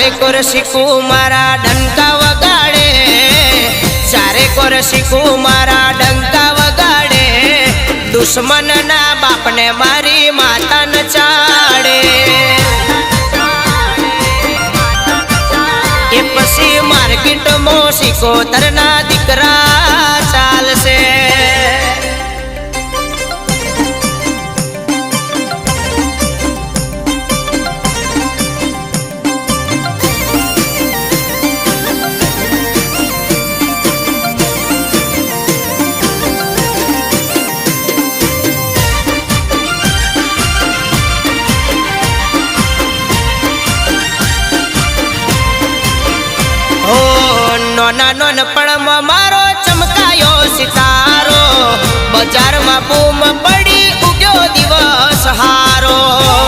चारे कोर शिकू मारा डंका वगाड़े, चारे कोर शिकू मारा डंका वगाड़े, दुश्मन ना बाप ने मारी माता न चाड़े। ये पसी मार्केट मो सिकोतर ना दीकरा चालसे। नोना नोनपण में मारो चमकायो सितारो, बजार में बूम पड़ी उग्यो दिवस हारो।